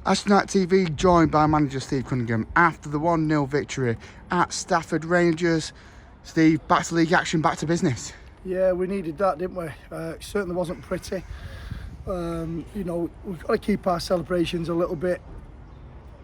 Ashton TV joined by manager Steve Cunningham after the 1-0 victory at Stafford Rangers. Steve, back to league action, back to business. Yeah, we needed that, didn't we? It certainly wasn't pretty. We've got to keep our celebrations a little bit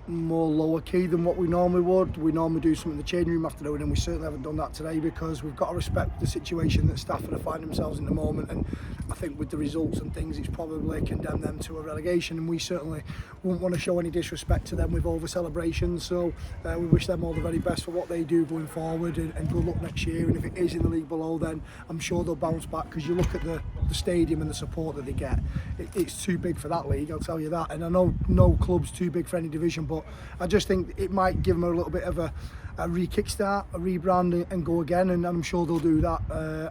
more lower key than what we normally would. We normally do something in the changing room after doing, and we certainly haven't done that today because we've got to respect the situation that Stafford are finding themselves in the moment. And I think with the results and things, it's probably condemned them to a relegation, and we certainly wouldn't want to show any disrespect to them with over celebrations. So we wish them all the very best for what they do going forward, and good luck next year. And if it is in the league below, then I'm sure they'll bounce back, because you look at the stadium and the support that they get. It's too big for that league, I'll tell you that. And I know no club's too big for any division, but I just think it might give them a little bit of a re-kickstart, a rebrand, and go again, and I'm sure they'll do that,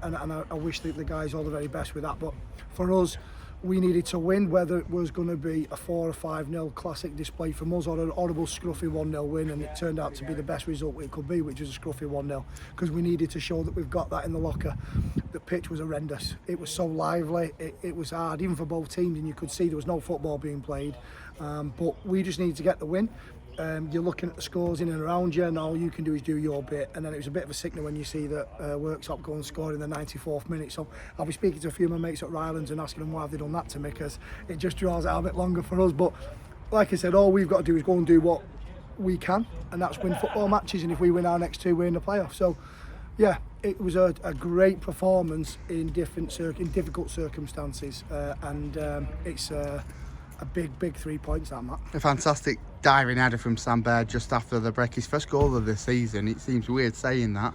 and I wish the guys all the very best with that. But for us, we needed to win, whether it was going to be a 4 or 5-0 classic display from us or an horrible scruffy 1-0 win, and it turned out to be the best result it could be, which was a scruffy 1-0, because we needed to show that we've got that in the locker. The pitch was horrendous. It was so lively, it was hard, even for both teams, and you could see there was no football being played, but we just needed to get the win. You're looking at the scores in and around you, and all you can do is do your bit. And then it was a bit of a sickener when you see that Worksop go and score in the 94th minute. So I'll be speaking to a few of my mates at Rylands and asking them why have they done that to me, because it just draws it out a bit longer for us. But like I said, all we've got to do is go and do what we can, and that's win football matches. And if we win our next two, we're in the playoffs. So yeah, it was a great performance in difficult circumstances, and it's a big 3 points, that, Matt. A fantastic diving header from Sam Baird just after the break. His first goal of the season. It seems weird saying that.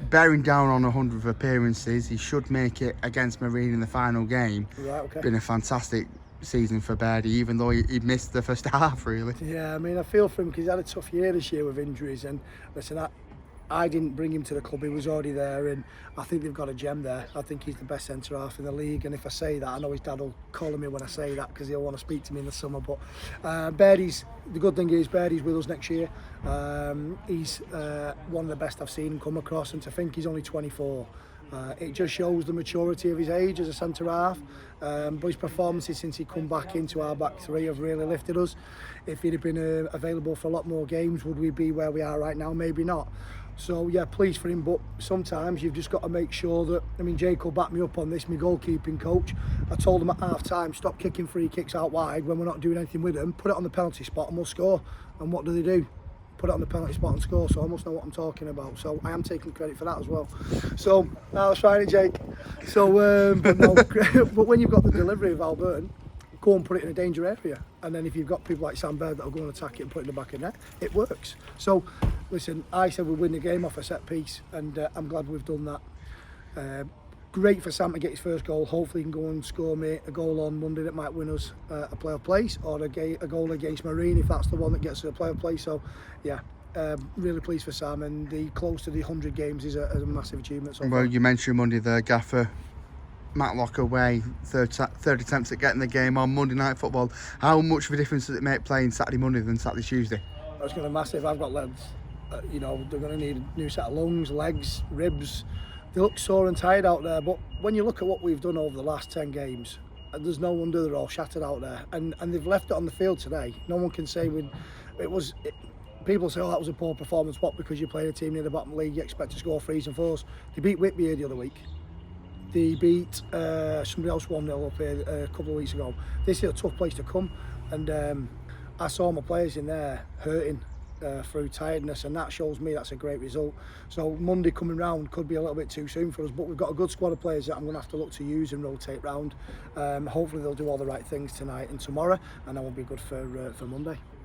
Bearing down on 100 appearances, he should make it against Marine in the final game. Right, okay. Been a fantastic season for Bairdy, even though he missed the first half, really. Yeah, I mean, I feel for him because he's had a tough year this year with injuries, and listen, I didn't bring him to the club, he was already there, and I think they've got a gem there. I think he's the best centre-half in the league, and if I say that, I know his dad will call me when I say that, because he'll want to speak to me in the summer. But the good thing is Bairdy's with us next year. He's one of the best I've seen him come across, and to think he's only 24. It just shows the maturity of his age as a centre-half, but his performances since he come back into our back three have really lifted us. If he'd have been available for a lot more games, would we be where we are right now? Maybe not. So yeah, pleased for him, but sometimes you've just got to make sure that, I mean, Jake will back me up on this, my goalkeeping coach. I told him at half time, stop kicking free kicks out wide when we're not doing anything with them, put it on the penalty spot and we'll score. And what do? Put it on the penalty spot and score, so I must know what I'm talking about. So I am taking credit for that as well. So I was trying it, Jake. So, but no, but when you've got the delivery of Alberton, go and put it in a danger area, and then if you've got people like Sam Baird that'll go and attack it and put it in the back of the net, it works. So listen, I said we'd win the game off a set piece, and I'm glad we've done that. Great for Sam to get his first goal. Hopefully he can go and score me a goal on Monday that might win us a playoff place, or a goal against Marine if that's the one that gets us a playoff place. So yeah, really pleased for Sam, and the close to the 100 games is a massive achievement. So well, you mentioned Monday there, Gaffer. Matlock away, third attempts at getting the game on Monday Night Football. How much of a difference does it make playing Saturday Monday than Saturday Tuesday? It's going to be massive. I've got legs. They're going to need a new set of lungs, legs, ribs. They look sore and tired out there, but when you look at what we've done over the last 10 games, there's no wonder they're all shattered out there. And they've left it on the field today. No one can say people say, oh, that was a poor performance. What, because you played a team near the bottom league, you expect to score 3s and 4s? They beat Whitby here the other week. They beat somebody else 1-0 up here a couple of weeks ago. This is a tough place to come, and I saw my players in there hurting through tiredness, and that shows me that's a great result. So Monday coming round could be a little bit too soon for us, but we've got a good squad of players that I'm going to have to look to use and rotate round. Hopefully they'll do all the right things tonight and tomorrow, and that will be good for Monday.